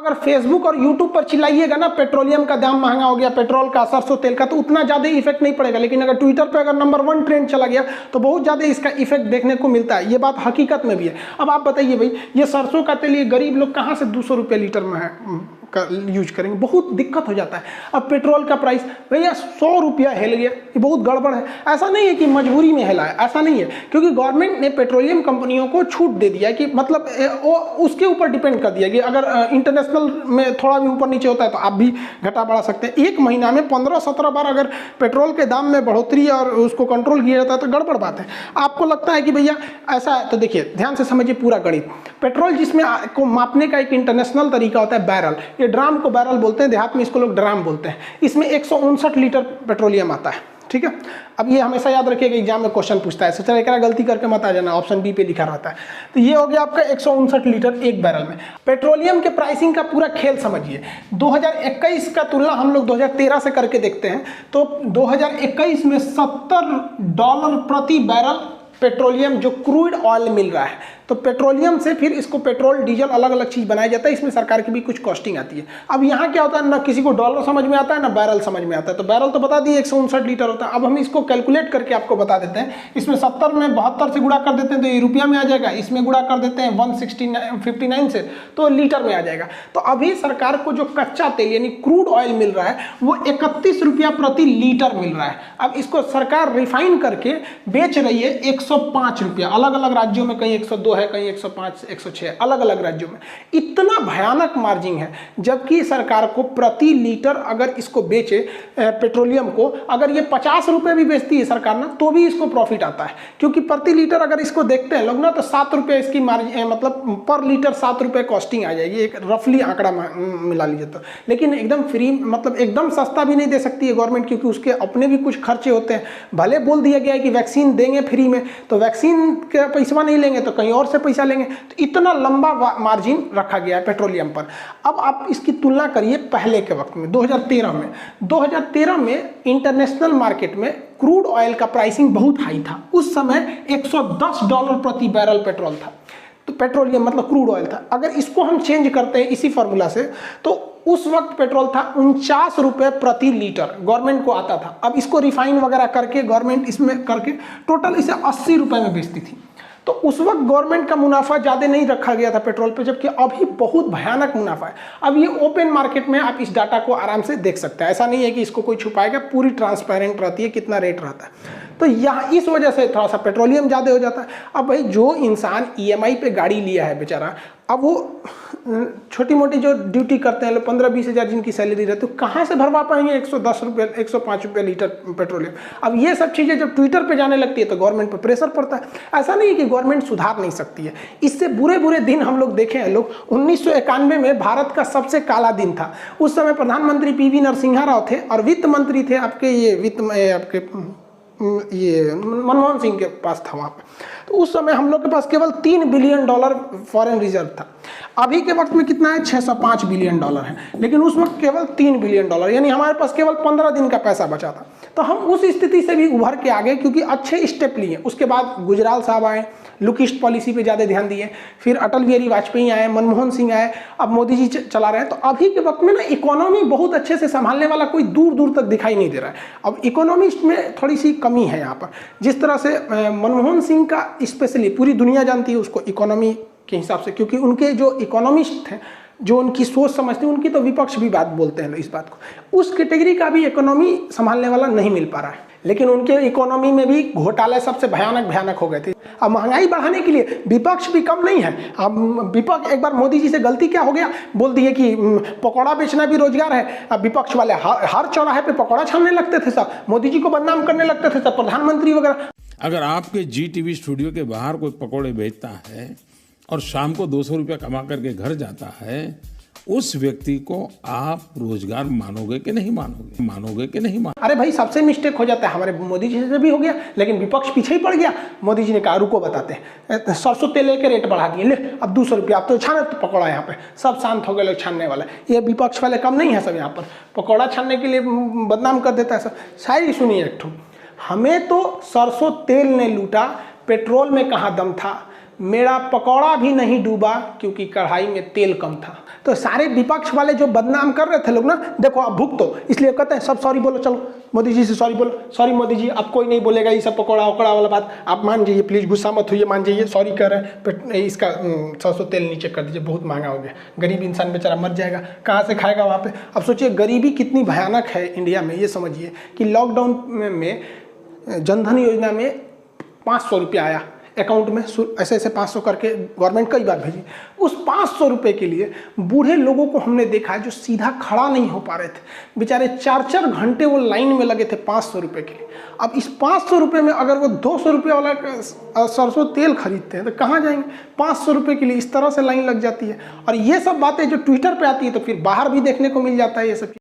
अगर फेसबुक और यूट्यूब पर चिल्लाइएगा ना पेट्रोलियम का दाम महंगा हो गया, पेट्रोल का, सरसों तेल का, तो उतना ज़्यादा इफेक्ट नहीं पड़ेगा। लेकिन अगर ट्विटर पे अगर नंबर 1 ट्रेंड चला गया तो बहुत ज़्यादा इसका इफेक्ट देखने को मिलता है। ये बात हकीकत में भी है। अब आप बताइए भाई, ये सरसों का तेल ये गरीब लोग कहाँ से 200 रुपये लीटर में है का यूज करेंगे, बहुत दिक्कत हो जाता है। अब पेट्रोल का प्राइस भैया 100 रुपया हिल गया, ये बहुत गड़बड़ है। ऐसा नहीं है कि मजबूरी में हिला है, ऐसा नहीं है, क्योंकि गवर्नमेंट ने पेट्रोलियम कंपनियों को छूट दे दिया कि मतलब वो उसके ऊपर डिपेंड कर दिया कि अगर इंटरनेशनल में थोड़ा भी ऊपर नीचे होता है तो आप भी घटा बढ़ा सकते हैं। एक महीना में 15-17 बार अगर पेट्रोल के दाम में बढ़ोतरी और उसको कंट्रोल किया जाता है तो गड़बड़ बात है। आपको लगता है कि भैया ऐसा है, तो देखिए ध्यान से समझिए पूरा गणित। पेट्रोल जिसमें को मापने का एक इंटरनेशनल तरीका होता है बैरल, ये ड्राम को बैरल बोलते हैं, देहात में इसको लोग ड्राम बोलते हैं। इसमें 159 लीटर पेट्रोलियम आता है, ठीक है। अब ये हमेशा याद रखिएगा, एग्जाम में क्वेश्चन पूछता है, सोचा एक गलती करके मत आ जाना, ऑप्शन बी पे लिखा रहता है। तो ये हो गया आपका 159 लीटर एक बैरल में। पेट्रोलियम के प्राइसिंग का पूरा खेल समझिए। 2021 का तुलना हम लोग 2013 से करके देखते हैं तो 2021 में $70 प्रति बैरल पेट्रोलियम जो क्रूड ऑयल मिल रहा है। तो पेट्रोलियम से फिर इसको पेट्रोल डीजल अलग अलग चीज़ बनाया जाता है, इसमें सरकार की भी कुछ कॉस्टिंग आती है। अब यहाँ क्या होता है, ना किसी को डॉलर समझ में आता है ना बैरल समझ में आता है। तो बैरल तो बता दिए 159 लीटर होता है। अब हम इसको कैलकुलेट करके आपको बता देते हैं। इसमें 70 में 72 से गुणा कर देते हैं तो ये रुपया में आ जाएगा, इसमें गुणा कर देते हैं 159 से तो लीटर में आ जाएगा। तो अभी सरकार को जो कच्चा तेल यानी क्रूड ऑयल मिल रहा है वो 31 रुपया प्रति लीटर मिल रहा है। अब इसको सरकार रिफाइन करके बेच रही है 105 रुपया। अलग अलग राज्यों में कहीं 102 है, कहीं 105, 106, अलग अलग राज्यों में। इतना भयानक मार्जिन है, जबकि सरकार को प्रति लीटर अगर इसको बेचे पेट्रोलियम को, अगर ये 50 रुपए भी बेचती है सरकार ना तो भी इसको प्रॉफिट आता है, क्योंकि प्रति लीटर अगर इसको देखते हैं लोग ना तो 7 रुपये इसकी मार्जिन, मतलब पर लीटर 7 रुपये कॉस्टिंग आ जाएगी, एक रफली आंकड़ा मिला लीजिए तो। लेकिन एकदम फ्री, मतलब एकदम सस्ता भी नहीं दे सकती है गवर्नमेंट, क्योंकि उसके अपने भी कुछ खर्चे होते हैं। भले बोल दिया गया है कि वैक्सीन देंगे फ्री में, तो वैक्सीन का पैसा नहीं लेंगे तो कहीं और से पैसा लेंगे। तो इतना लंबा मार्जिन रखा गया है पेट्रोलियम पर। अब आप इसकी तुलना करिए पहले के वक्त में, 2013 में इंटरनेशनल मार्केट में क्रूड ऑयल का प्राइसिंग बहुत हाई था। उस समय $110 प्रति बैरल पेट्रोल था, तो पेट्रोलियम मतलब क्रूड ऑयल था। अगर इसको हम चेंज करते हैं इसी फॉर्मूला से तो उस वक्त पेट्रोल था 49 रुपये प्रति लीटर, गवर्नमेंट को आता था। अब इसको रिफाइन वगैरह करके गवर्नमेंट इसमें करके टोटल इसे 80 रुपये में बेचती थी। तो उस वक्त गवर्नमेंट का मुनाफा ज़्यादा नहीं रखा गया था पेट्रोल पे, जबकि अभी बहुत भयानक मुनाफा है। अब ये ओपन मार्केट में आप इस डाटा को आराम से देख सकते हैं, ऐसा नहीं है कि इसको कोई छुपाएगा, पूरी ट्रांसपेरेंट रहती है कितना रेट रहता है। तो यहाँ इस वजह से थोड़ा सा पेट्रोलियम ज़्यादा हो जाता है। अब भाई जो इंसान EMI पे गाड़ी लिया है बेचारा, अब वो छोटी मोटी जो ड्यूटी करते हैं लोग 15-20 हज़ार जिनकी सैलरी रहती है, तो कहाँ से भरवा पाएंगे 110 रुपये 105 रुपये लीटर पेट्रोलियम। अब ये सब चीज़ें जब ट्विटर पे जाने लगती है तो गवर्नमेंट पर प्रेशर पड़ता है। ऐसा नहीं है कि गवर्नमेंट सुधार नहीं सकती है, इससे बुरे बुरे दिन हम लोग देखे हैं। लोग 1991 में भारत का सबसे काला दिन था। उस समय प्रधानमंत्री PV नरसिम्हा राव थे और वित्त मंत्री थे आपके ये मनमोहन सिंह के पास था वहाँ पे। तो उस समय हम लोग के पास केवल $3 बिलियन फॉरेन रिजर्व था। अभी के वक्त में कितना है, $605 बिलियन है, लेकिन उस वक्त केवल $3 बिलियन, यानी हमारे पास केवल 15 दिन का पैसा बचा था। तो हम उस स्थिति से भी उभर के आ गए, क्योंकि अच्छे स्टेप लिए। उसके बाद गुजराल साहब आए, लुकिस्ट पॉलिसी पे ज़्यादा ध्यान दिए, फिर अटल बिहारी वाजपेयी आए, मनमोहन सिंह आए, अब मोदी जी चला रहे हैं। तो अभी के वक्त में ना इकोनॉमी बहुत अच्छे से संभालने वाला कोई दूर दूर तक दिखाई नहीं दे रहा है। अब इकोनॉमिस्ट में थोड़ी सी कमी है यहाँ पर। जिस तरह से मनमोहन सिंह का स्पेशली पूरी दुनिया जानती है उसको इकोनॉमी के हिसाब से, क्योंकि उनके जो इकोनॉमिस्ट हैं, जो उनकी सोच समझते हैं, उनकी तो विपक्ष भी बात बोलते हैं इस बात को। उस कैटेगरी का भी इकोनॉमी संभालने वाला नहीं मिल पा रहा है। लेकिन उनके इकोनॉमी में भी घोटाले सबसे भयानक हो गए थे। अब महंगाई बढ़ाने के लिए विपक्ष भी कम नहीं है। अब विपक्ष, एक बार मोदी जी से गलती क्या हो गया, बोल दिए कि पकौड़ा बेचना भी रोजगार है। अब विपक्ष वाले हर चौराहे पे पकौड़ा छानने लगते थे, सब मोदी जी को बदनाम करने लगते थे, सब प्रधानमंत्री वगैरह। अगर आपके GTV स्टूडियो के बाहर कोई पकौड़े बेचता है और शाम को 200 रुपया कमा करके घर जाता है, उस व्यक्ति को आप रोजगार मानोगे कि नहीं मानोगे? अरे भाई, सबसे मिस्टेक हो जाता है, हमारे मोदी जी से भी हो गया, लेकिन विपक्ष पीछे ही पड़ गया। मोदी जी ने कहा रुको बताते हैं, सरसों तेल के रेट बढ़ा दिए, ले अब 200 रुपया, अब तो छाने तो पकौड़ा। यहाँ पे सब शांत हो गए लोग छानने वाले। ये विपक्ष वाले कम नहीं है, सब यहाँ पर पकौड़ा छानने के लिए बदनाम कर देता है सब। शायरी सुनिए एक ठो, हमें तो सरसों तेल ने लूटा, पेट्रोल में कहाँ दम था, मेरा पकौड़ा भी नहीं डूबा क्योंकि कढ़ाई में तेल कम था। तो सारे विपक्ष वाले जो बदनाम कर रहे थे लोग ना, देखो आप भुगतो, इसलिए कहते हैं सब सॉरी बोलो, चलो मोदी जी से सॉरी बोलो, सॉरी मोदी जी, अब कोई नहीं बोलेगा ये सब पकौड़ा उकड़ा वाला बात, आप मान जाइए प्लीज़, गुस्सा मत होइए, मान जाइए, सॉरी कर रहे हैं, इसका सरसों तेल नीचे कर दीजिए, बहुत महंगा हो गया, गरीब इंसान बेचारा मर जाएगा, कहाँ से खाएगा वहाँ पे। अब सोचिए गरीबी कितनी भयानक है इंडिया में, ये समझिए कि लॉकडाउन में जनधन योजना में 500 रुपया आया अकाउंट में, ऐसे ऐसे 500 करके गवर्नमेंट कई बार भेजी। उस 500 रुपये के लिए बूढ़े लोगों को हमने देखा है जो सीधा खड़ा नहीं हो पा रहे थे, बेचारे 4-4 घंटे वो लाइन में लगे थे 500 रुपये के लिए। अब इस 500 रुपये में अगर वो 200 रुपये वाला सरसों तेल खरीदते हैं तो कहाँ जाएंगे? 500 रुपये के लिए इस तरह से लाइन लग जाती है। और ये सब बातें जो ट्विटर पर आती है तो फिर बाहर भी देखने को मिल जाता है ये सब।